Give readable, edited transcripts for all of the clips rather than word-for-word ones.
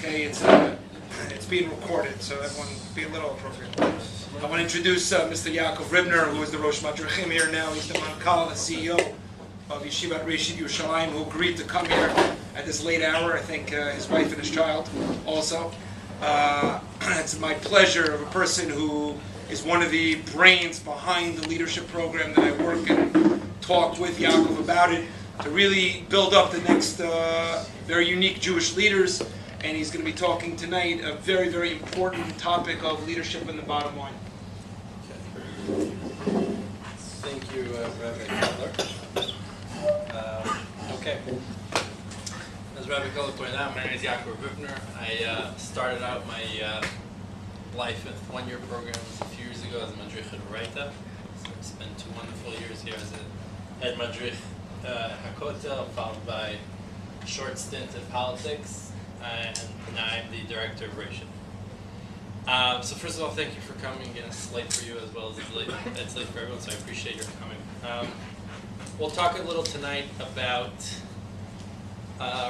Okay, it's being recorded, so everyone be a little appropriate. I want to introduce Mr. Yaakov Ribner, who is the Rosh Madrichim here now. He's the Mankal, the CEO of Yeshivat Reshit Yerushalayim, who agreed to come here at this late hour. I think his wife and his child also. It's my pleasure of a person who is one of the brains behind the leadership program that I work and talk with Yaakov about it, to really build up the next very unique Jewish leaders. And he's going to be talking tonight a very, very important topic of leadership in the bottom line. Thank you, Rabbi Keller. Okay. As Rabbi Keller pointed out, my name is Yaakov Ribner. I started out my life in a one-year program a few years ago as a Madrich at Oraita. So I spent 2 wonderful years here as a head Madrich HaKotel, followed by a short stint in politics. And now I'm the director of Reshit. So first of all, thank you for coming. Again, it's late for you as well as it's late for everyone, so I appreciate your coming. We'll talk a little tonight about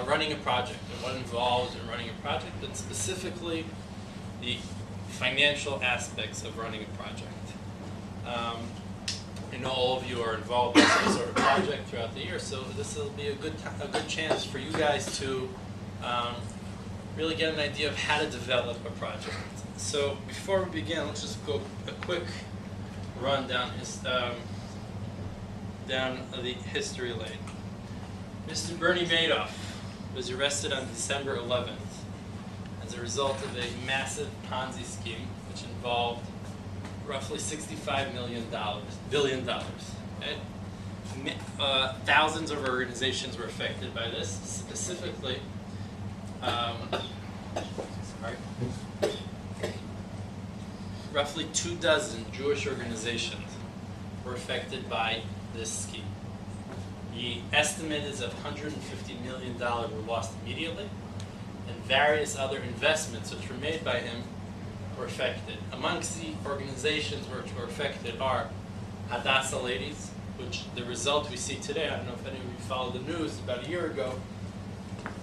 running a project and what involves in running a project, but specifically the financial aspects of running a project. I know all of you are involved in some sort of project throughout the year, so this will be a good chance for you guys to really get an idea of how to develop a project. So before we begin, let's just go a quick run down the history lane. Mr. Bernie Madoff was arrested on December 11th as a result of a massive Ponzi scheme which involved roughly $65 billion. Okay? Thousands of organizations were affected by this, specifically roughly 24 Jewish organizations were affected by this scheme. The estimate is of $150 million were lost immediately, and various other investments which were made by him were affected. Amongst the organizations which were affected are Hadassah Ladies, which the result we see today, I don't know if any of you followed the news, about a year ago,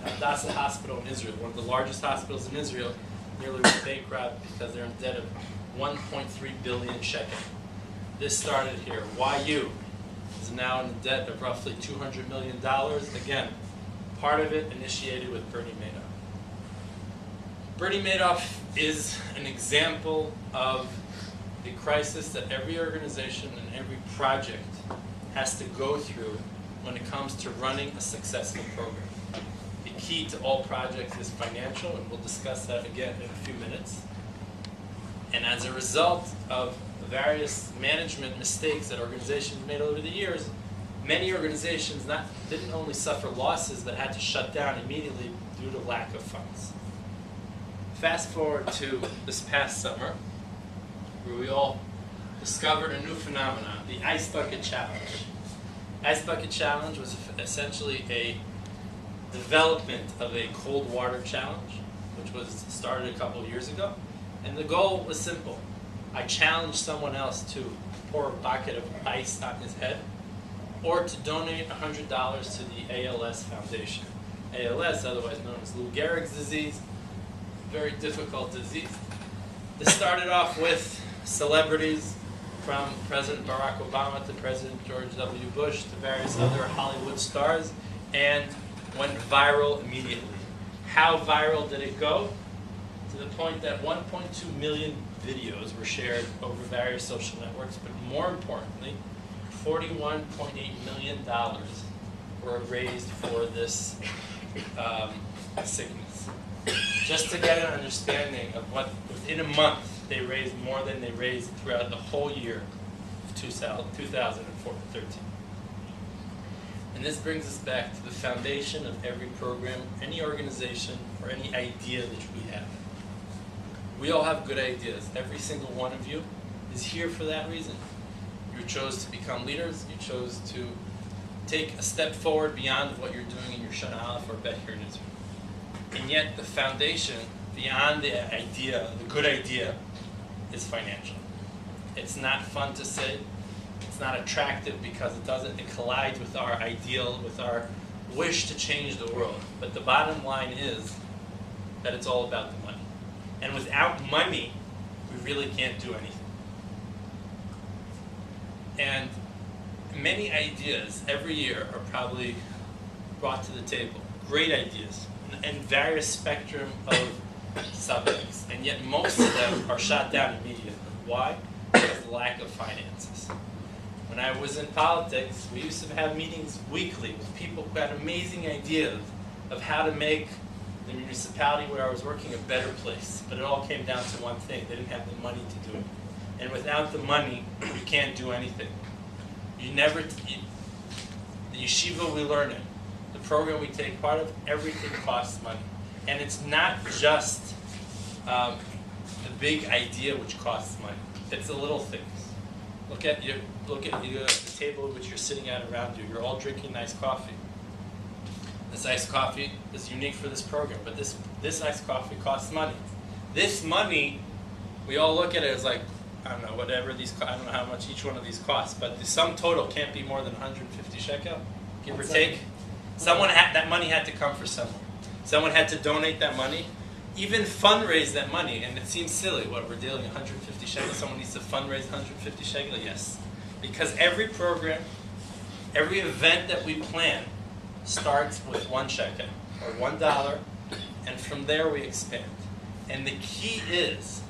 Hadassah Hospital in Israel, one of the largest hospitals in Israel, nearly went bankrupt because they're in debt of 1.3 billion shekel. This started here. YU is now in debt of roughly $200 million. Again, part of it initiated with Bernie Madoff. Bernie Madoff is an example of the crisis that every organization and every project has to go through when it comes to running a successful program. The key to all projects is financial, and we'll discuss that again in a few minutes. And as a result of various management mistakes that organizations made over the years, many organizations didn't only suffer losses, but had to shut down immediately due to lack of funds. Fast forward to this past summer, where we all discovered a new phenomenon, the Ice Bucket Challenge. Ice Bucket Challenge was essentially a development of a cold water challenge, which was started a couple of years ago. And the goal was simple. I challenged someone else to pour a bucket of ice on his head, or to donate $100 to the ALS Foundation. ALS, otherwise known as Lou Gehrig's disease, very difficult disease. This started off with celebrities, from President Barack Obama to President George W. Bush to various other Hollywood stars, and went viral immediately. How viral did it go? To the point that 1.2 million videos were shared over various social networks, but more importantly, $41.8 million were raised for this sickness. Just to get an understanding of what, within a month, they raised more than they raised throughout the whole year of 2013. And this brings us back to the foundation of every program, any organization, or any idea that we have. We all have good ideas. Every single one of you is here for that reason. You chose to become leaders. You chose to take a step forward beyond what you're doing in your Shana Aleph or Bet here in Israel. And yet the foundation, beyond the idea, the good idea, is financial. It's not fun to say. It's not attractive because it collides with our ideal, with our wish to change the world. But the bottom line is, that it's all about the money. And without money, we really can't do anything. And many ideas every year are probably brought to the table. Great ideas and various spectrum of subjects. And yet most of them are shot down immediately. Why? Because of the lack of finances. When I was in politics, we used to have meetings weekly with people who had amazing ideas of how to make the municipality where I was working a better place. But it all came down to one thing. They didn't have the money to do it. And without the money, you can't do anything. The yeshiva we learn in, the program we take part of, everything costs money. And it's not just the big idea which costs money. It's the little things. Look at the table which you're sitting at around you. You're all drinking nice coffee. This iced coffee is unique for this program, but this iced coffee costs money. This money, we all look at it as like, I don't know, whatever these, I don't know how much each one of these costs, but the sum total can't be more than 150 shekel, give or take. That money had to come from somewhere. Someone had to donate that money, even fundraise that money, and it seems silly, what, we're dealing 150 shekel, someone needs to fundraise 150 shekel? Yes. Because every program, every event that we plan starts with 1 shekel, or $1, and from there we expand. And the key is,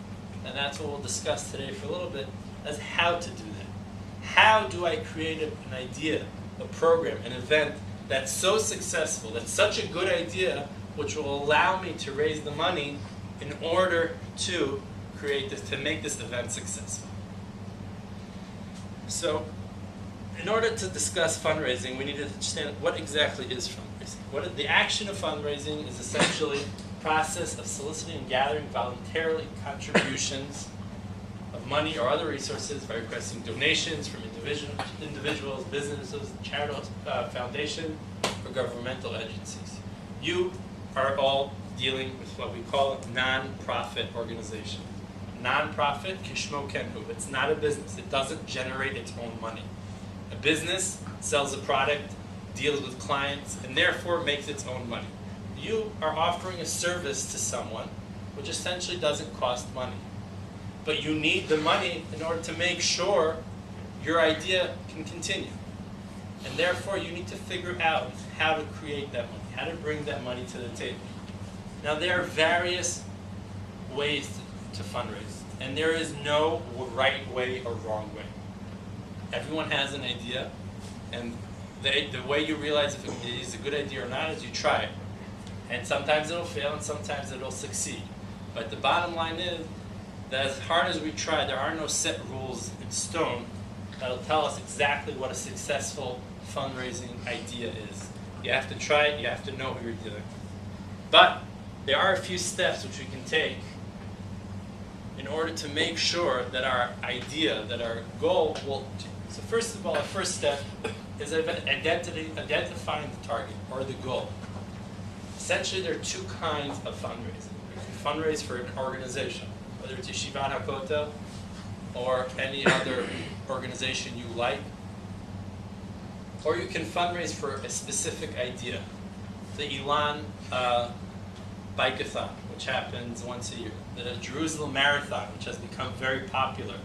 and that's what we'll discuss today for a little bit, is how to do that. How do I create an idea, a program, an event that's so successful, that's such a good idea, which will allow me to raise the money in order to create this, to make this event successful. So, in order to discuss fundraising, we need to understand what exactly is fundraising. The action of fundraising is essentially a process of soliciting and gathering voluntarily contributions of money or other resources by requesting donations from individuals, businesses, charitable foundations, or governmental agencies. You are all dealing with what we call a non-profit organization. Non-profit, kishmo kenhu. It's not a business. It doesn't generate its own money. A business sells a product, deals with clients, and therefore makes its own money. You are offering a service to someone which essentially doesn't cost money. But you need the money in order to make sure your idea can continue. And therefore you need to figure out how to create that money, how to bring that money to the table. Now there are various ways to fundraise, and there is no right way or wrong way. Everyone has an idea, and the way you realize if it is a good idea or not is you try it. And sometimes it'll fail and sometimes it'll succeed. But the bottom line is that as hard as we try, there are no set rules in stone that'll tell us exactly what a successful fundraising idea is. You have to try it, you have to know who you're dealing with. But there are a few steps which we can take in order to make sure that our idea, that our goal will... So first of all, our first step is identifying the target, or the goal. Essentially, there are two kinds of fundraising. You can fundraise for an organization, whether it's Yeshivat HaKotel or any other organization you like. Or you can fundraise for a specific idea. The Ilan Bikeathon, which happens once a year. The Jerusalem Marathon, which has become very popular.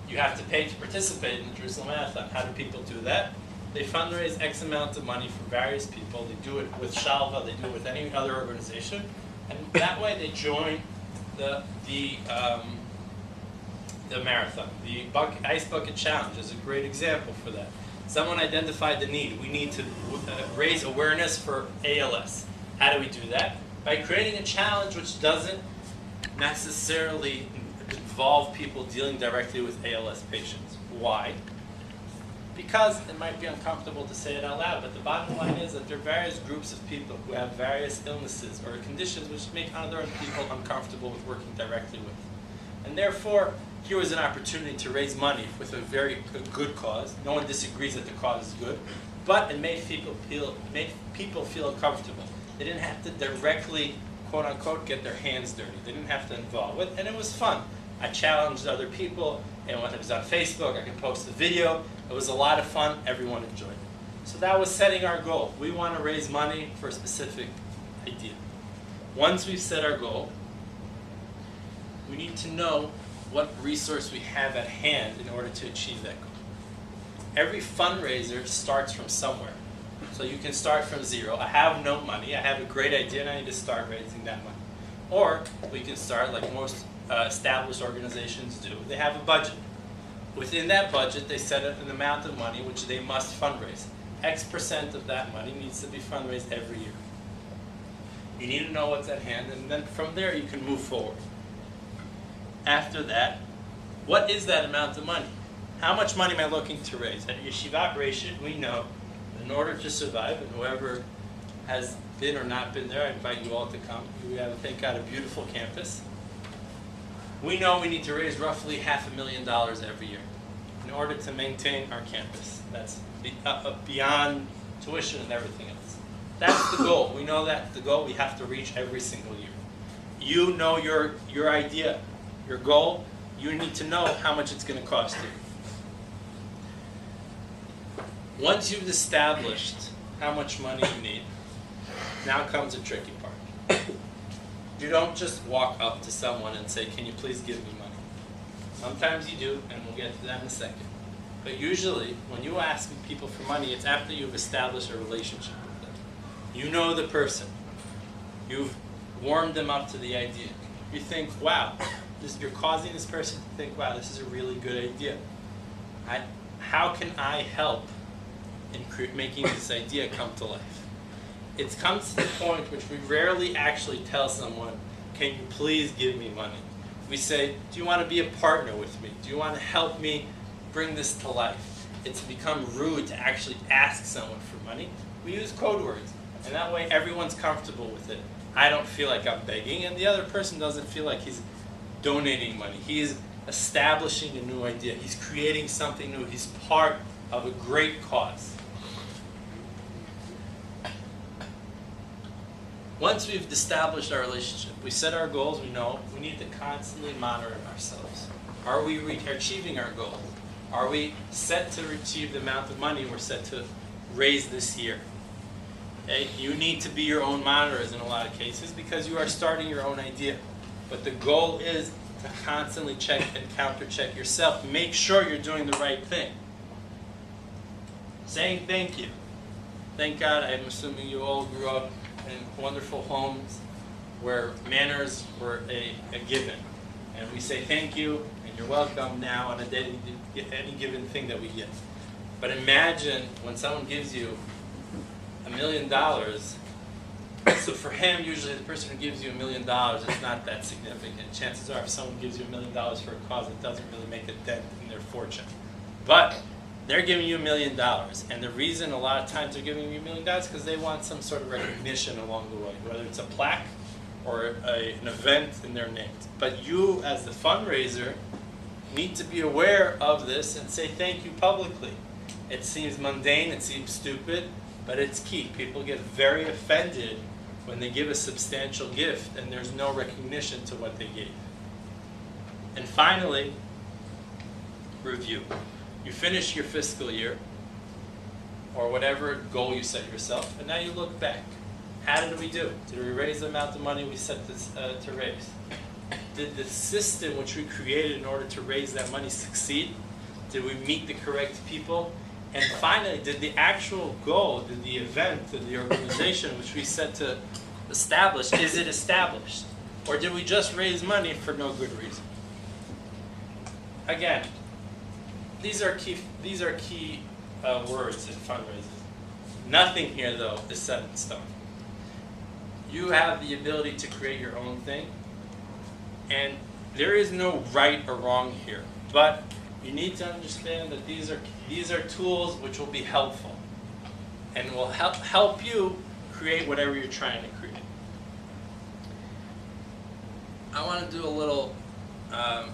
You have to pay to participate in the Jerusalem Marathon. How do people do that? They fundraise X amount of money from various people. They do it with Shalva, they do it with any other organization. And that way they join the marathon. The Ice Bucket Challenge is a great example for that. Someone identified the need. We need to raise awareness for ALS. How do we do that? By creating a challenge which doesn't necessarily involve people dealing directly with ALS patients. Why? Because it might be uncomfortable to say it out loud, but the bottom line is that there are various groups of people who have various illnesses or conditions which make other people uncomfortable with working directly with. And therefore, here was an opportunity to raise money with a good cause. No one disagrees that the cause is good, but it made people feel comfortable. They didn't have to directly, quote unquote, get their hands dirty. They didn't have to involve with, and it was fun. I challenged other people, and when it was on Facebook, I could post a video. It was a lot of fun. Everyone enjoyed it. So that was setting our goal. We want to raise money for a specific idea. Once we've set our goal, we need to know what resource we have at hand in order to achieve that goal. Every fundraiser starts from somewhere. So you can start from zero. I have no money. I have a great idea and I need to start raising that money. Or we can start like most established organizations do. They have a budget. Within that budget, they set an amount of money which they must fundraise. X% of that money needs to be fundraised every year. You need to know what's at hand, and then from there you can move forward. After that, what is that amount of money? How much money am I looking to raise? At Yeshivat Reshit, we know that in order to survive, and whoever has been or not been there, I invite you all to come. We have, thank God, a beautiful campus. We know we need to raise roughly $500,000 every year in order to maintain our campus. That's beyond tuition and everything else. That's the goal. We know that's the goal we have to reach every single year. You know your idea, your goal. You need to know how much it's going to cost you. Once you've established how much money you need, now comes the tricky part. You don't just walk up to someone and say, "Can you please give me money?" Sometimes you do, and we'll get to that in a second. But usually, when you ask people for money, it's after you've established a relationship with them. You know the person. You've warmed them up to the idea. You think, wow, you're causing this person to think, wow, this is a really good idea. How can I help in making this idea come to life? It comes to the point which we rarely actually tell someone, "Can you please give me money?" We say, "Do you want to be a partner with me? Do you want to help me bring this to life?" It's become rude to actually ask someone for money. We use code words, and that way everyone's comfortable with it. I don't feel like I'm begging, and the other person doesn't feel like he's donating money. He's establishing a new idea. He's creating something new. He's part of a great cause. Once we've established our relationship, we set our goals, we know we need to constantly monitor ourselves. Are we achieving our goals? Are we set to achieve the amount of money we're set to raise this year? Okay? You need to be your own monitors in a lot of cases because you are starting your own idea. But the goal is to constantly check and counter-check yourself. Make sure you're doing the right thing. Saying thank you. Thank God, I'm assuming you all grew up in wonderful homes where manners were a given. And we say thank you and you're welcome now on any given thing that we get. But imagine when someone gives you $1 million, so for him, usually the person who gives you $1 million is not that significant. Chances are if someone gives you $1 million for a cause, it doesn't really make a dent in their fortune. But they're giving you $1 million, and the reason a lot of times they're giving you $1 million is because they want some sort of recognition along the way, whether it's a plaque or an event in their name. But you, as the fundraiser, need to be aware of this and say thank you publicly. It seems mundane, it seems stupid, but it's key. People get very offended when they give a substantial gift and there's no recognition to what they gave. And finally, review. You finish your fiscal year, or whatever goal you set yourself, and now you look back. How did we do? Did we raise the amount of money we set to raise? Did the system which we created in order to raise that money succeed? Did we meet the correct people? And finally, did the actual goal, did the event, did the organization which we set to establish, is it established? Or did we just raise money for no good reason? Again, these are key words in fundraising. Nothing here, though, is set in stone. You have the ability to create your own thing, and there is no right or wrong here. But you need to understand that these are tools which will be helpful, and will help you create whatever you're trying to create. I want to do a little. I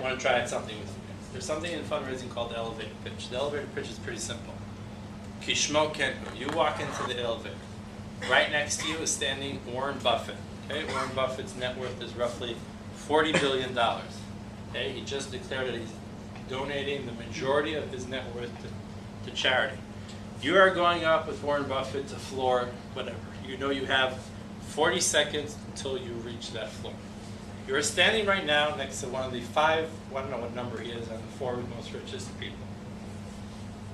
want to try out something with you. There's something in fundraising called the elevator pitch. The elevator pitch is pretty simple. Kishmo Kenko. You walk into the elevator. Right next to you is standing Warren Buffett. Okay, Warren Buffett's net worth is roughly $40 billion. Okay, he just declared that he's donating the majority of his net worth to charity. You are going up with Warren Buffett to floor whatever. You know you have 40 seconds until you reach that floor. You're standing right now next to one of the five, I don't know what number he is, on the four most richest people.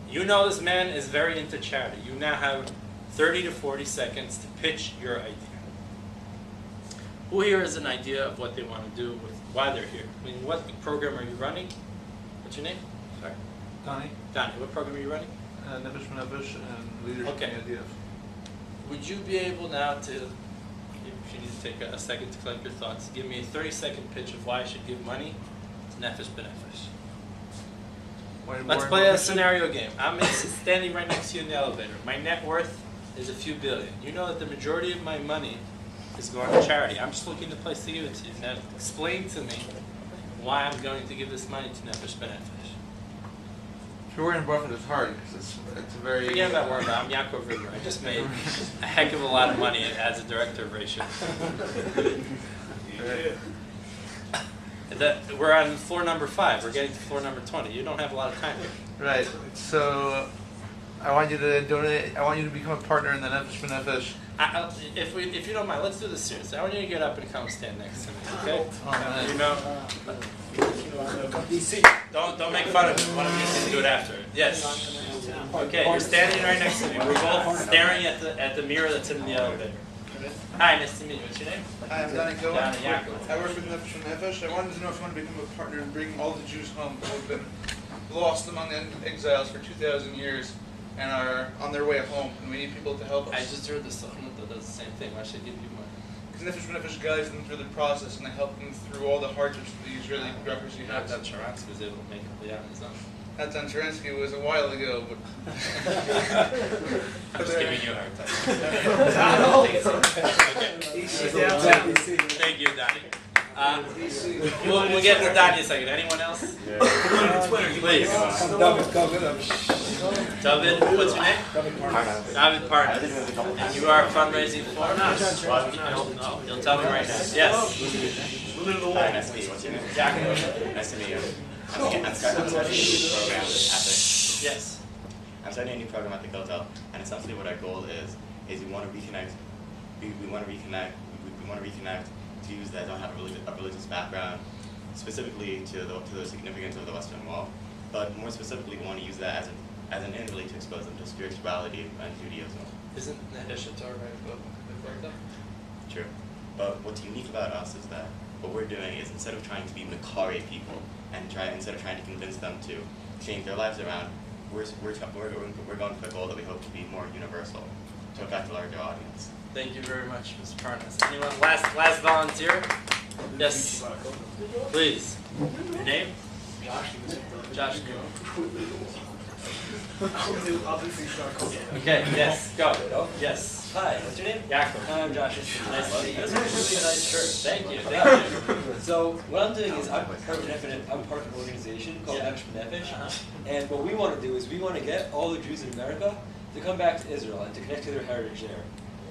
You know this man is very into charity. You now have 30 to 40 seconds to pitch your idea. Who here has an idea of what they want to do with why they're here? I mean, what program are you running? What's your name? Sorry. Donnie, Donnie, what program are you running? Nefesh B'Nefesh and Leadership Okay. in IDF. Would you be able now to, if you need to take a second to collect your thoughts, give me a 30-second pitch of why I should give money to Nefesh B'Nefesh? Let's play a scenario game. I'm standing right next to you in the elevator. My net worth is a few billion. You know that the majority of my money is going to charity. I'm just looking for a place to give it to you. Now explain to me why I'm going to give this money to Nefesh B'Nefesh. If you're Warren Buffett, it's hard because it's a very. Forget about Warren Buffett. I'm Yaakov Ribner. I just made a heck of a lot of money as a director of ratio. We're on floor number 5. We're getting to floor number 20. You don't have a lot of time. Right. So, I want you to donate. I want you to become a partner in the Nefesh B'Nefesh. If you don't mind, let's do this seriously. I want you to get up and come stand next to me, okay? You know, don't make fun of me. One of you can do it after. Yes. Okay, you're standing right next to me. We're both staring at the mirror that's in the elevator. Hi, nice to meet you. What's your name? Hi, I'm Donnie Cohen. Donnie Yaakov. I work with Nefesh B'Nefesh. I wanted to know if you want to become a partner in bringing all the Jews home who have been lost among the exiles for 2,000 years and are on their way home, and we need people to help us. I just heard the Sochnut that does the same thing. Why should I give you money? Because Nefesh B'Nefesh guides them through the process and they help them through all the hardships that the Israeli bureaucracy Not has. that Sharansky was able to make it the Amazon. That on Sharansky was a while ago, but I'm just giving you a hard time. Thank you, Donnie. We'll get to Donnie in a second. Anyone else? Please. David, what's your name? David Parnas. And you are fundraising for? You'll tell me right now. Yes. Hi, nice to meet you. What's your name? Yaakov. Nice to meet you. I'm starting a new program at the. Yes. I'm starting a new program at the HaKotel, and essentially what our goal is we want to reconnect. We want to reconnect Jews that don't have a religious background, specifically to the significance of the Western Wall. But more specifically, we want to use that as an end really to expose them to spirituality and Judaism. Isn't Neheshet Torah book? True. But what's unique about us is that what we're doing is instead of trying to be Makare people and instead of trying to convince them to change their lives around, we're going for a goal that we hope to be more universal, to affect a larger audience. Thank you very much, Mr. Parnas. Anyone? Last volunteer? Yes. Please. Your name? Josh. Okay, yes, go. Yes. Hi, what's your name? Yaakov. I'm Josh. Nice to meet you. That's a really nice shirt. Thank you. So what I'm doing is I'm part of an organization called Yeah. Nefesh B'Nefesh, and what we want to do is we want to get all the Jews in America to come back to Israel and to connect to their heritage there.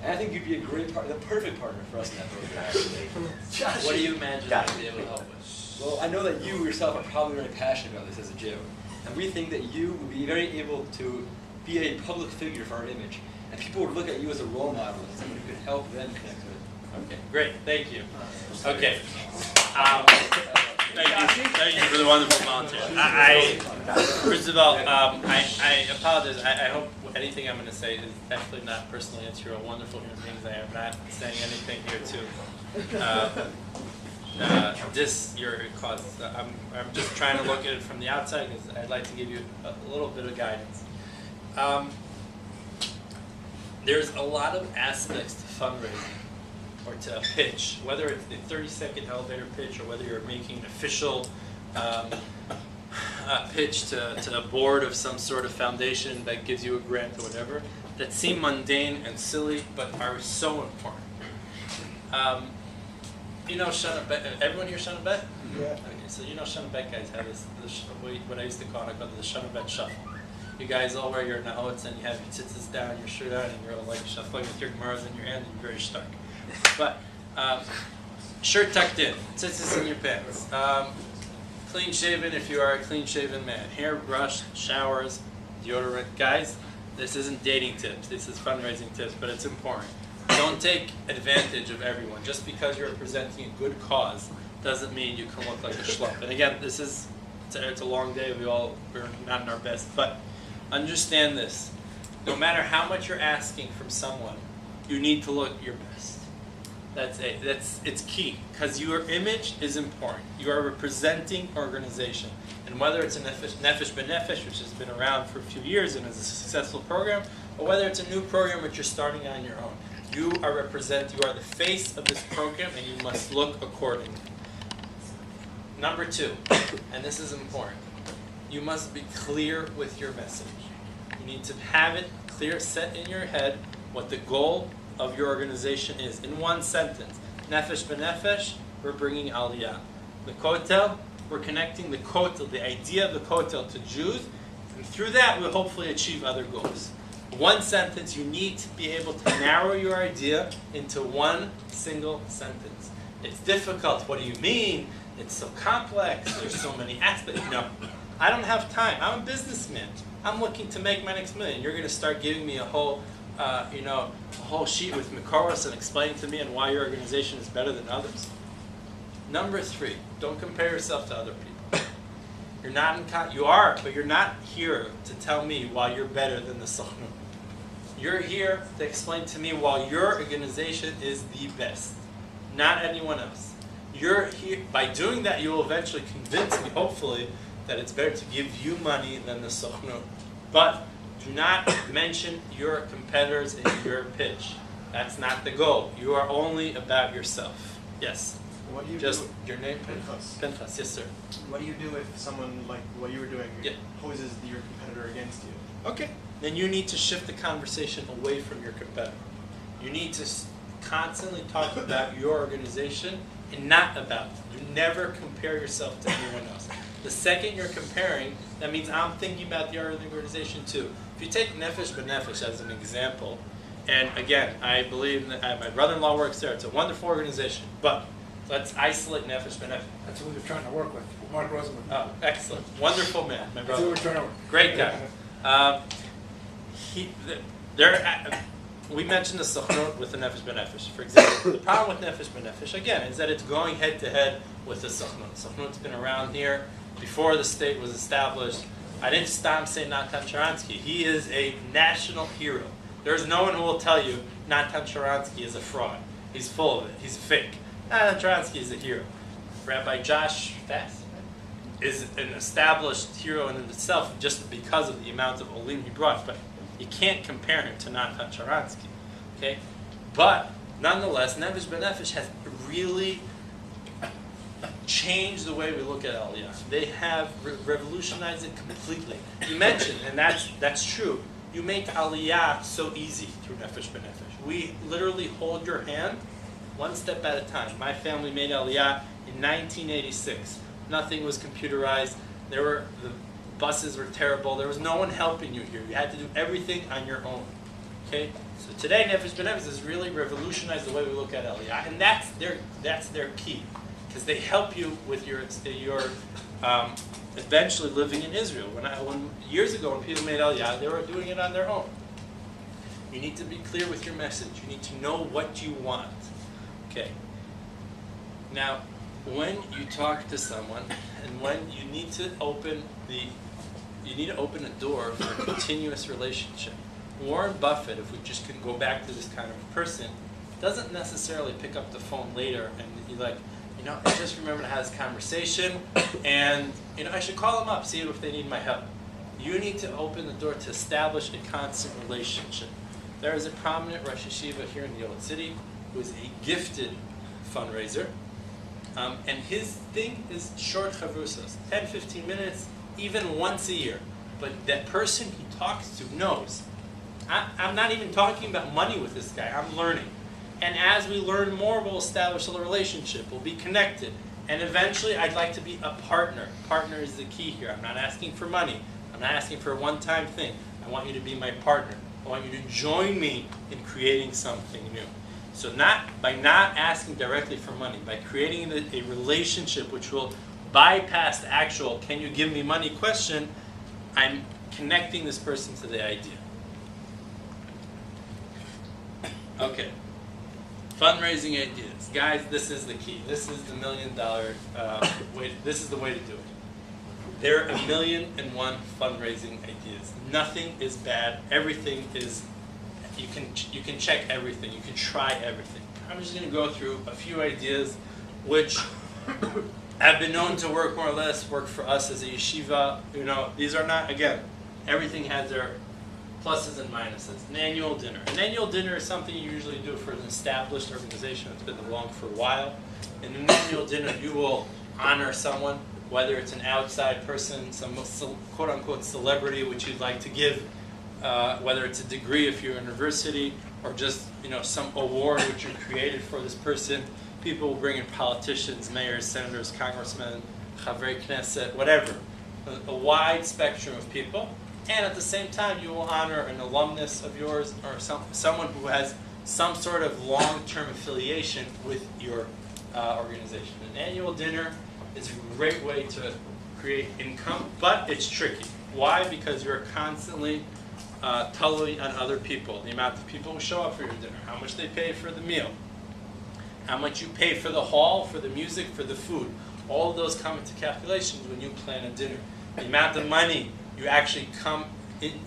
And I think you'd be a great the perfect partner for us in that program. Actually. What do you imagine I'd be able to help with? Well, I know that you yourself are probably very passionate about this as a Jew, and we think that you would be very able to be a public figure for our image, and people would look at you as a role model and someone who could help them connect to it. Okay, great. Thank you. Okay. Thank you for the wonderful volunteer. First of all, I apologize. I hope anything I'm going to say is definitely not personally against you. You're a wonderful human beings. I am not saying anything here to diss your cause. I'm just trying to look at it from the outside because I'd like to give you a little bit of guidance. There's a lot of aspects to fundraising or to a pitch, whether it's the 30-second elevator pitch or whether you're making an official pitch to a board of some sort of foundation that gives you a grant or whatever, that seem mundane and silly but are so important. You know Shana Bet, everyone here Shana Bet? Yeah. Okay, so you know Shana Bet guys have this what I used to call it, I call it the Shana Bet shuffle. You guys all wear your nahots and you have your tzitzis down, your shirt on, and you're all like shuffling with your gemaras in your hand and you're very stark. But shirt tucked in, tzitzis in your pants. Clean shaven if you are a clean shaven man. Hair brushed, showers, deodorant. Guys, this isn't dating tips, this is fundraising tips, but it's important. Don't take advantage of everyone. Just because you're representing a good cause doesn't mean you can look like a schlup. And again, it's a long day, we're not in our best, but understand this. No matter how much you're asking from someone, you need to look your best. It's key, because your image is important. You are representing organization. And whether it's a Nefesh B'Nefesh, which has been around for a few years and is a successful program, or whether it's a new program which you're starting on your own, you are the face of this program, and you must look accordingly. Number 2, and this is important, you must be clear with your message. You need to have it clear, set in your head what the goal of your organization is. In one sentence, Nefesh B'Nefesh, we're bringing Aliyah. The HaKotel, we're connecting the HaKotel, the idea of the HaKotel, to Jews, and through that we'll hopefully achieve other goals. One sentence, you need to be able to narrow your idea into one single sentence. It's difficult. What do you mean? It's so complex. There's so many aspects. No, I don't have time. I'm a businessman. I'm looking to make my next million. You're going to start giving me a whole sheet with Mikoros and explaining to me and why your organization is better than others. Number 3, don't compare yourself to other people. You are, but you're not here to tell me why you're better than the Sochnut. You're here to explain to me why your organization is the best, not anyone else. You're here, by doing that, you will eventually convince me, hopefully, that it's better to give you money than the Sochnut. But do not mention your competitors in your pitch. That's not the goal. You are only about yourself. Yes? What do you Just do? your name? Pinchas. Pinchas, yes sir. What do you do if someone, like what you were doing, Yeah. poses your competitor against you? Okay. Then you need to shift the conversation away from your competitor. You need to constantly talk about your organization and not about you. Never compare yourself to anyone else. The second you're comparing, that means I'm thinking about the organization too. If you take Nefesh B'Nefesh as an example, and again, I believe that my brother-in-law works there. It's a wonderful organization, but let's isolate Nefesh B'Nefesh. That's who we're trying to work with, Mark Rosenberg. Oh, excellent. Wonderful man, my That's brother. who we're trying to work with. Great guy. We mentioned the Sochnut with the Nefesh B'Nefesh, for example. The problem with Nefesh B'Nefesh, again, is that it's going head-to-head with the Sochnut. Sochnut's been around here before the state was established. I didn't stop saying Natan Sharansky. He is a national hero. There's no one who will tell you Natan Sharansky is a fraud. He's full of it. He's fake. Natan Sharansky is a hero. Rabbi Josh Fass is an established hero in itself just because of the amount of olim he brought, but you can't compare him to Natan Sharansky. Okay? But nonetheless, Nefesh B'Nefesh has really changed the way we look at Aliyah. They have revolutionized it completely. You mentioned, and that's true, you make Aliyah so easy through Nefesh B'Nefesh. We literally hold your hand one step at a time. My family made Aliyah in 1986. Nothing was computerized. The buses were terrible. There was no one helping you here. You had to do everything on your own. Okay? So today, Nefesh B'Nefesh has really revolutionized the way we look at Aliyah, and that's their key, because they help you with your eventually living in Israel. When years ago, when people made Aliyah, they were doing it on their own. You need to be clear with your message. You need to know what you want. Okay. Now, when you talk to someone, and when you need to open a door for a continuous relationship. Warren Buffett, if we just can go back to this kind of person, doesn't necessarily pick up the phone later and you're like, I just remember to have this conversation, and I should call them up, see if they need my help. You need to open the door to establish a constant relationship. There is a prominent Rosh Yeshiva here in the Old City who is a gifted fundraiser. And his thing is short chavrusas, 10, 15 minutes, even once a year. But that person he talks to knows. I'm not even talking about money with this guy, I'm learning. And as we learn more, we'll establish a relationship, we'll be connected. And eventually, I'd like to be a partner. Partner is the key here. I'm not asking for money. I'm not asking for a one-time thing. I want you to be my partner. I want you to join me in creating something new. So by not asking directly for money, by creating a relationship which will bypass the actual, can you give me money question, I'm connecting this person to the idea. Okay. Fundraising ideas. Guys, this is the key. This is the $1 million way. This is the way to do it. There are 1,000,001 fundraising ideas. Nothing is bad. Everything is, you can check everything. You can try everything. I'm just going to go through a few ideas which have been known to work more or less, work for us as a yeshiva. You know, these are not, again, everything has their pluses and minuses. An annual dinner. An annual dinner is something you usually do for an established organization that's been along for a while. In an annual dinner, you will honor someone, whether it's an outside person, some quote-unquote celebrity which you'd like to give, whether it's a degree if you're a university, or just some award which you created for this person. People will bring in politicians, mayors, senators, congressmen, chavrei knesset, whatever. A wide spectrum of people. And at the same time, you will honor an alumnus of yours or someone who has some sort of long-term affiliation with your organization. An annual dinner is a great way to create income, but it's tricky. Why? Because you're constantly talui on other people. The amount of people who show up for your dinner, how much they pay for the meal, how much you pay for the hall, for the music, for the food. All of those come into calculations when you plan a dinner. The amount of money you actually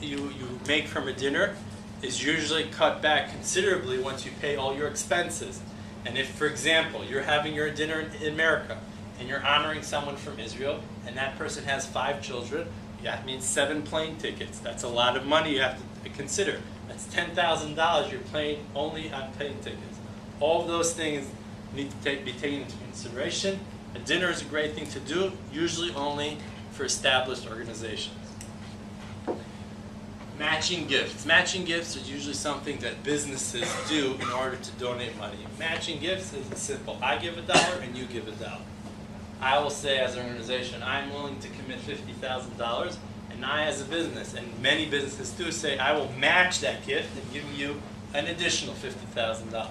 you make from a dinner is usually cut back considerably once you pay all your expenses. And if, for example, you're having your dinner in America and you're honoring someone from Israel and that person has 5 children, that means 7 plane tickets. That's a lot of money you have to consider. That's $10,000 you're paying only on plane tickets. All of those things need to be taken into consideration. A dinner is a great thing to do, usually only for established organizations. Matching gifts. Matching gifts is usually something that businesses do in order to donate money. Matching gifts is simple. I give $1 and you give $1. I will say as an organization, I'm willing to commit $50,000, and I as a business, and many businesses do say, I will match that gift and give you an additional $50,000.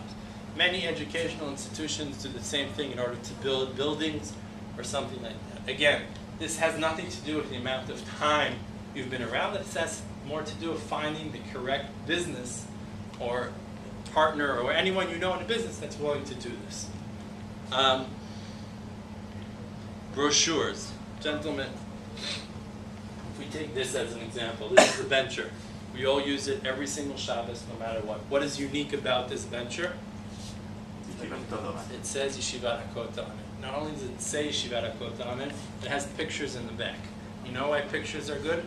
Many educational institutions do the same thing in order to build buildings or something like that. Again, this has nothing to do with the amount of time you've been around. It has more to do with finding the correct business or partner or anyone you know in a business that's willing to do this. Brochures. Gentlemen, if we take this as an example, this is a venture. We all use it every single Shabbos, no matter what. What is unique about this venture? It says Yeshivat HaKotel on it. Not only does it say Yeshivat HaKotel on it, it has pictures in the back. You know why pictures are good?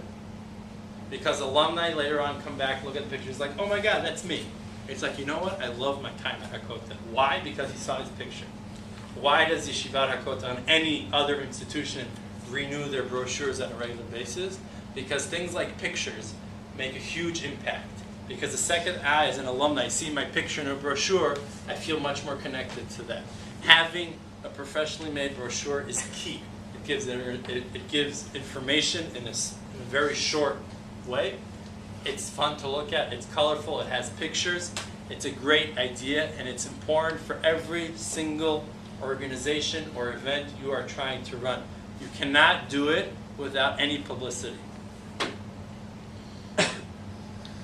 Because alumni later on come back, look at the pictures like, oh my God, that's me. It's like, you know what? I love my time at HaKotel. Why? Because he saw his picture. Why does Yeshivat HaKotel and any other institution renew their brochures on a regular basis? Because things like pictures make a huge impact. Because the second I, as an alumni, see my picture in a brochure, I feel much more connected to that. Having a professionally made brochure is key. It gives information in a very short way. It's fun to look at. It's colorful. It has pictures. It's a great idea, and it's important for every single organization or event you are trying to run. You cannot do it without any publicity.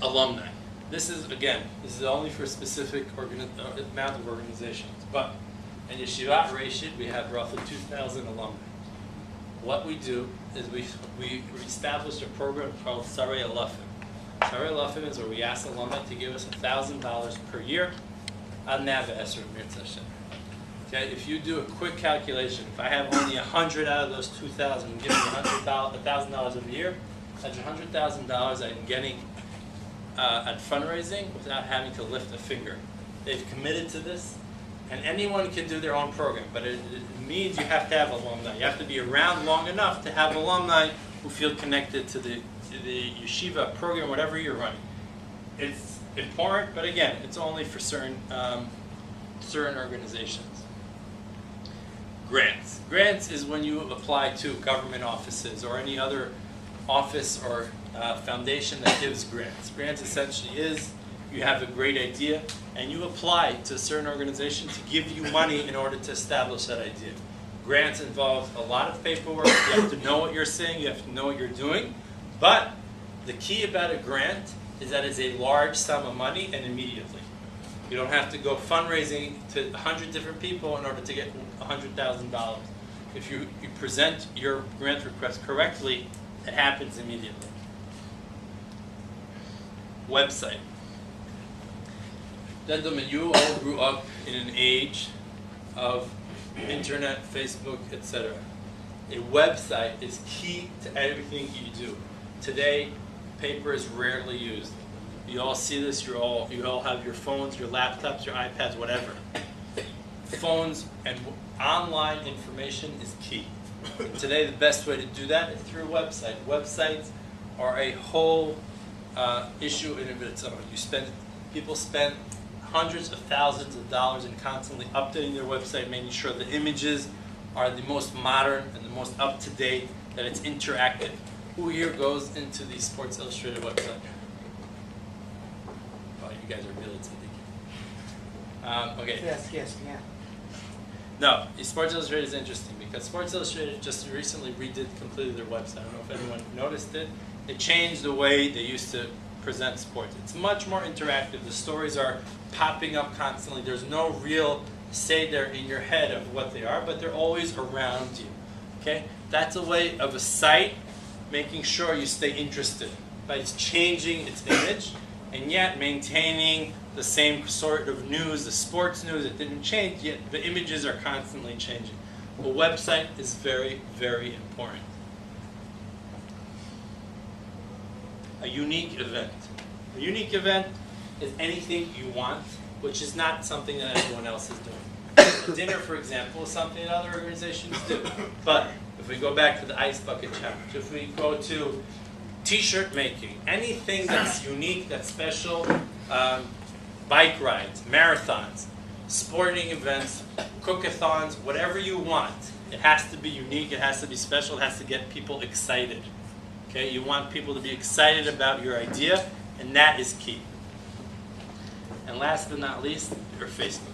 Alumni. This is only for specific amount of organizations. But in Yeshivat Reshit, we have roughly 2,000 alumni. What we do is we established a program called Sarei Alafim. Sarei Alafim is where we ask alumni to give us $1,000 per year on Nava Esser Mirza Hashem. Okay, if you do a quick calculation, if I have only 100 out of those 2,000 and give me $1,000 a year, that's $100,000 I'm getting at fundraising without having to lift a finger. They've committed to this, and anyone can do their own program, but it means you have to have alumni. You have to be around long enough to have alumni who feel connected to the yeshiva program, whatever you're running. It's important, but again, it's only for certain organizations. Grants. Grants is when you apply to government offices or any other office or foundation that gives grants. Grants essentially is you have a great idea and you apply to a certain organization to give you money in order to establish that idea. Grants involve a lot of paperwork. You have to know what you're saying. You have to know what you're doing. But the key about a grant is that it's a large sum of money and immediately. You don't have to go fundraising to 100 different people in order to get $100,000. If you present your grant request correctly, it happens immediately. Website. Gentlemen, you all grew up in an age of internet, Facebook, etc. A website is key to everything you do. Today, paper is rarely used. You all see this, you all have your phones, your laptops, your iPads, whatever. Phones and online information is key. And today, the best way to do that is through a website. Websites are a whole issue in and of its own. People spend hundreds of thousands of dollars in constantly updating their website, making sure the images are the most modern and the most up-to-date, that it's interactive. Who here goes into the Sports Illustrated website? Oh, you guys are really too okay. Yes, yeah. No, Sports Illustrated is interesting because Sports Illustrated just recently completed their website. I don't know if anyone noticed it. They changed the way they used to present sports. It's much more interactive. The stories are popping up constantly. There's no real say there in your head of what they are, but they're always around you. Okay? That's a way of a site making sure you stay interested by changing its image and yet maintaining the same sort of news, the sports news. It didn't change, yet the images are constantly changing. A website is very, very important. A unique event. A unique event is anything you want, which is not something that everyone else is doing. A dinner, for example, is something that other organizations do. But if we go back to the Ice Bucket Challenge, if we go to t-shirt making, anything that's unique, that's special, bike rides, marathons, sporting events, cookathons, whatever you want, it has to be unique, it has to be special, it has to get people excited. Okay, you want people to be excited about your idea, and that is key. And last but not least, your Facebook.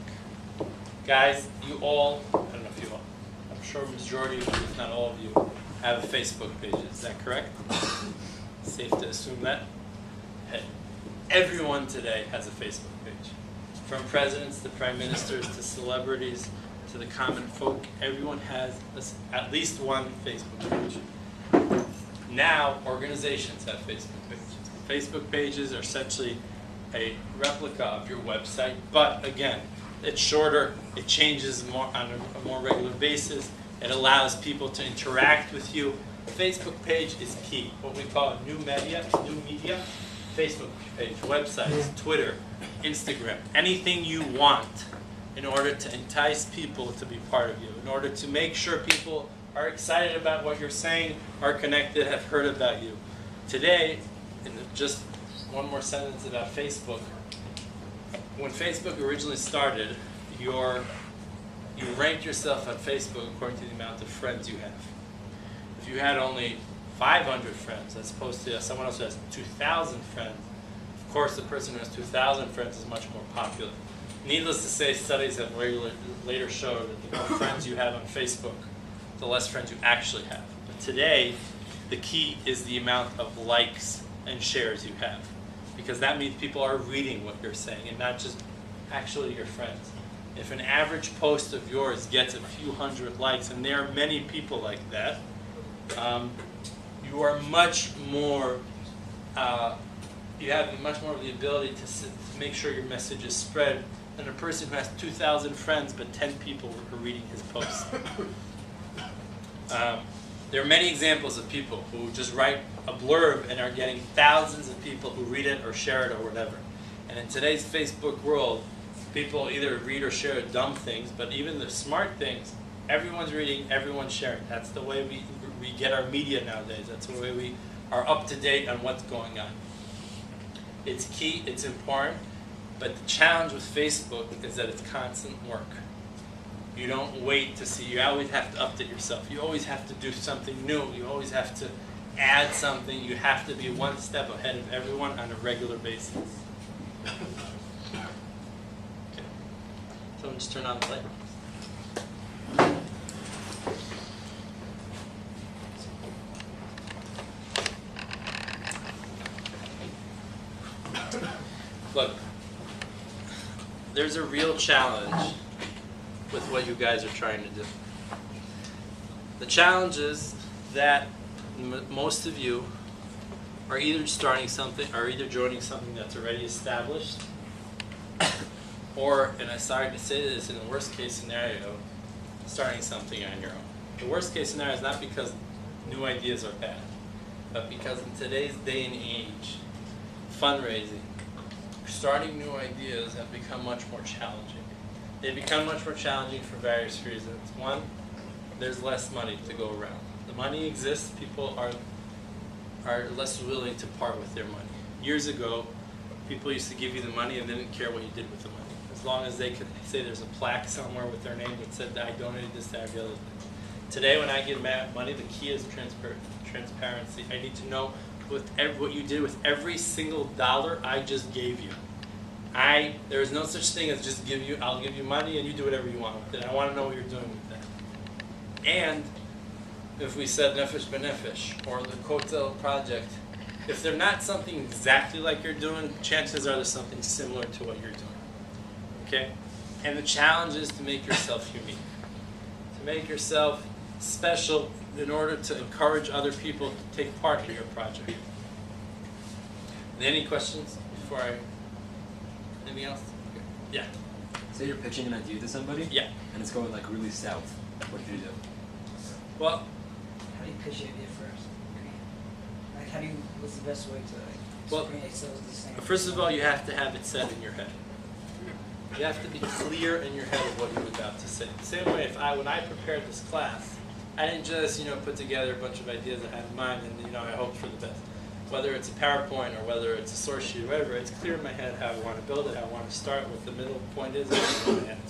Guys, you all, I don't know if you all, I'm sure majority, if not all of you, have a Facebook page. Is that correct? Safe to assume that? Hey, everyone today has a Facebook page. From presidents to prime ministers to celebrities to the common folk, everyone has at least one Facebook page. Now, organizations have Facebook pages. Facebook pages are essentially a replica of your website, but again, it's shorter, it changes more on a more regular basis, it allows people to interact with you. Facebook page is key, what we call new media, Facebook page, websites, Twitter, Instagram, anything you want in order to entice people to be part of you, in order to make sure people are excited about what you're saying, are connected, have heard about you. Today, and just one more sentence about Facebook. When Facebook originally started, you ranked yourself on Facebook according to the amount of friends you have. If you had only 500 friends as opposed to someone else who has 2,000 friends, of course the person who has 2,000 friends is much more popular. Needless to say, studies have later showed that the more friends you have on Facebook, the less friends you actually have. But today, the key is the amount of likes and shares you have, because that means people are reading what you're saying and not just actually your friends. If an average post of yours gets a few hundred likes, and there are many people like that, you are much more, you have much more of the ability to make sure your message is spread than a person who has 2,000 friends but 10 people are reading his posts. There are many examples of people who just write a blurb and are getting thousands of people who read it or share it or whatever. And in today's Facebook world, people either read or share dumb things, but even the smart things, everyone's reading, everyone's sharing. That's the way we get our media nowadays. That's the way we are up to date on what's going on. It's key, it's important, but the challenge with Facebook is that it's constant work. You don't wait to see, you always have to update yourself. You always have to do something new. You always have to add something. You have to be one step ahead of everyone on a regular basis. Okay. Someone just turn on the light. Look, there's a real challenge with what you guys are trying to do. The challenge is that most of you are either starting something or either joining something that's already established, or, and I'm sorry to say this, in the worst case scenario, starting something on your own. The worst case scenario is not because new ideas are bad, but because in today's day and age, fundraising, starting new ideas have become much more challenging. They've become much more challenging for various reasons. One, there's less money to go around. The money exists, people are less willing to part with their money. Years ago, people used to give you the money and they didn't care what you did with the money. As long as they could say there's a plaque somewhere with their name that said that I donated this, that, or the other thing. Today, when I give money, the key is transparency. I need to know what you did with every single dollar I just gave you. There is no such thing as just I'll give you money and you do whatever you want with it. I want to know what you're doing with that. And if we said Nefesh B'Nefesh or the HaKotel project, if they're not something exactly like you're doing, chances are there's something similar to what you're doing. Okay? And the challenge is to make yourself unique. To make yourself special in order to encourage other people to take part in your project. Any questions before anything else? Okay. Yeah. Say you're pitching an idea to somebody. Yeah. And it's going like really south. What do you do? Well, how do you pitch your idea first? Like, what's the best way to well, screen it so it's the same? first of all, you have to have it set in your head. You have to be clear in your head of what you're about to say. The same way, when I prepared this class, I didn't just put together a bunch of ideas I had in mind and I hoped for the best. Whether it's a PowerPoint or whether it's a source sheet or whatever, it's clear in my head how I want to build it, how I want to start, what the middle point is, and what I want to end.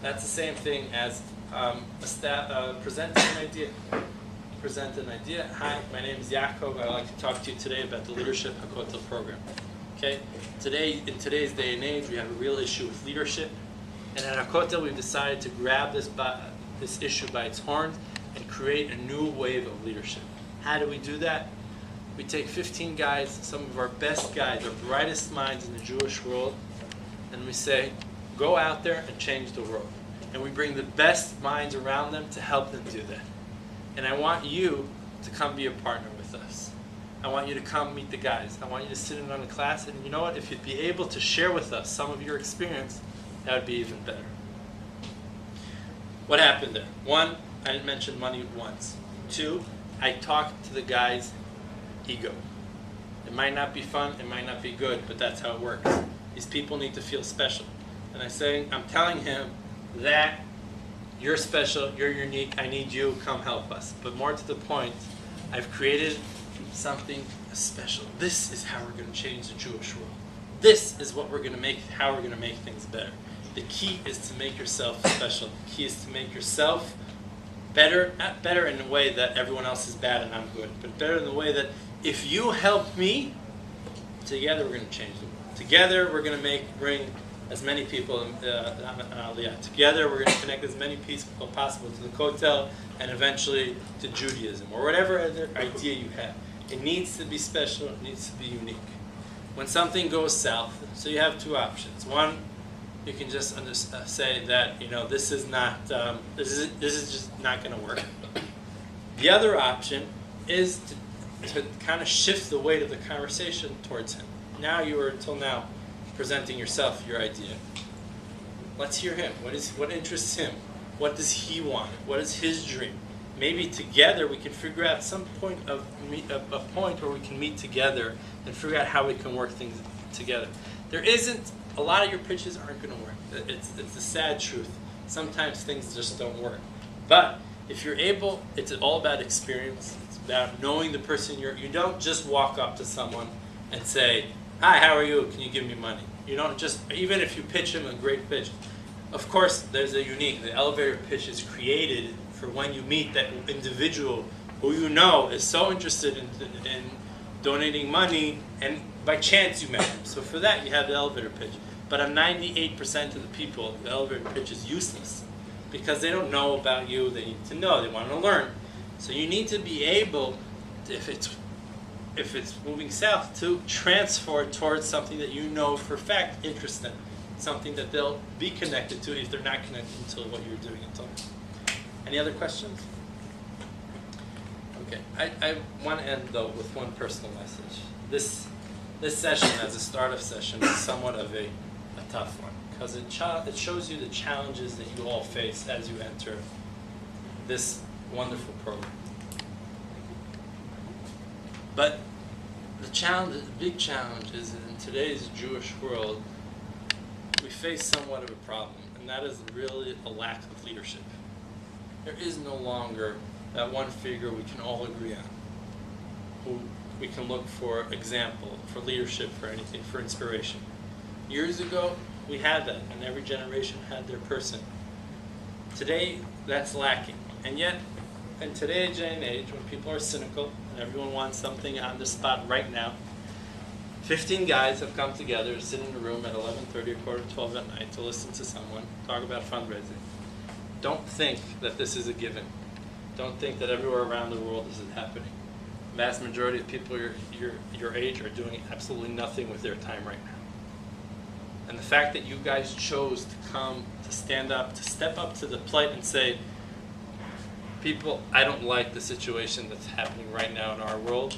That's the same thing as presenting an idea. Present an idea. Hi, my name is Yaakov. I'd like to talk to you today about the Leadership HaKotel program. Okay? In today's day and age, we have a real issue with leadership. And at HaKotel, we've decided to grab this issue by its horns and create a new wave of leadership. How do we do that? We take 15 guys, some of our best guys, our brightest minds in the Jewish world, and we say, go out there and change the world. And we bring the best minds around them to help them do that. And I want you to come be a partner with us. I want you to come meet the guys. I want you to sit in on the class, and you know what? If you'd be able to share with us some of your experience, that would be even better. What happened there? One, I didn't mention money once. Two, I talked to the guy's ego. It might not be fun, it might not be good, but that's how it works. These people need to feel special. And I'm telling him that you're special, you're unique, I need you, come help us. But more to the point, I've created something special. This is how we're going to change the Jewish world. This is what we're going to make, how we're going to make things better. The key is to make yourself special. The key is to make yourself better, not better in the way that everyone else is bad and I'm good, but better in the way that if you help me, together we're going to change the world. Together we're going to bring as many people on Aliyah. Together we're going to connect as many people possible to the HaKotel and eventually to Judaism or whatever other idea you have. It needs to be special, it needs to be unique. When something goes south, so you have two options. One, you can just say that this is not this is just not going to work. The other option is to kind of shift the weight of the conversation towards him. Now you were until now presenting yourself, your idea. Let's hear him. What interests him? What does he want? What is his dream? Maybe together we can figure out some point a point where we can meet together and figure out how we can work things together. A lot of your pitches aren't going to work. It's the sad truth. Sometimes things just don't work. But if you're able, it's all about experience. It's about knowing the person you don't just walk up to someone and say, hi, how are you? Can you give me money? You don't just, even if you pitch them a great pitch. Of course, there's the elevator pitch is created for when you meet that individual who is so interested in donating money, and by chance you met him. So for that, you have the elevator pitch. But on 98% of the people, the elevator pitch is useless because they don't know about you. They need to know. They want to learn. So you need to be able, if it's moving south, to transfer towards something that you know for a fact interests them. something that they'll be connected to if they're not connected to what you're doing until now. Any other questions? Okay, I want to end though with one personal message. This session, as a startup session, is somewhat of a tough one because it shows you the challenges that you all face as you enter this wonderful program. But the big challenge is that in today's Jewish world, we face somewhat of a problem, and that is really a lack of leadership. There is no longer that one figure we can all agree on, who we can look for example, for leadership, for anything, for inspiration. Years ago, we had that, and every generation had their person. Today, that's lacking. And yet, in today's day and age, when people are cynical, and everyone wants something on the spot right now, 15 guys have come together to sit in a room at 11:30 or quarter to 12 at night to listen to someone talk about fundraising. Don't think that this is a given. Don't think that everywhere around the world this is happening. The vast majority of people your age are doing absolutely nothing with their time right now. And the fact that you guys chose to come, to stand up, to step up to the plate and say, people, I don't like the situation that's happening right now in our world,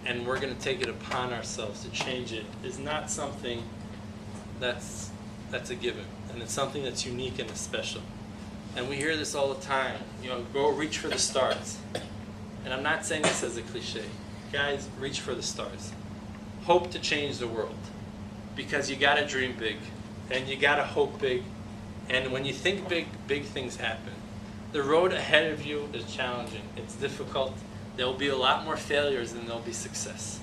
and we're going to take it upon ourselves to change it, is not something that's a given. And it's something that's unique and special. And we hear this all the time, go reach for the stars. And I'm not saying this as a cliche. Guys, reach for the stars. Hope to change the world. Because you gotta dream big, and you gotta hope big. And when you think big, big things happen. The road ahead of you is challenging. It's difficult. There will be a lot more failures than there'll be success.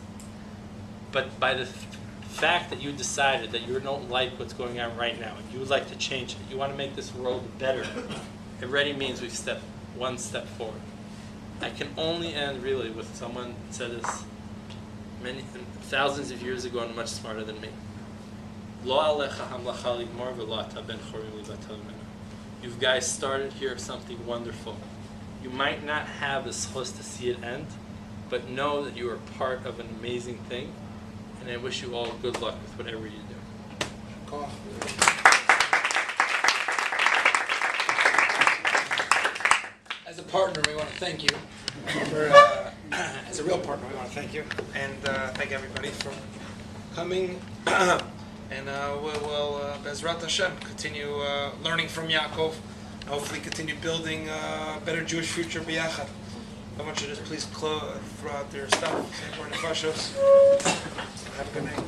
But by the fact that you decided that you don't like what's going on right now, and you would like to change it, you want to make this world better, it already means we've stepped one step forward. I can only end really with someone said this thousands of years ago and much smarter than me. Lo alecha hamlacha ligmor v'lo ata ben chorim livatel mimeno. You guys started here something wonderful. You might not have the zchus to see it end, but know that you are part of an amazing thing, and I wish you all good luck with whatever you do. As a partner, we want to thank you. As a real partner, we want to thank you, and thank everybody for coming. And we'll Bezrat Hashem, continue learning from Yaakov, and hopefully continue building a better Jewish future b'yachad. I want you to just please throw out your stuff, say more nefashos. Have a good night.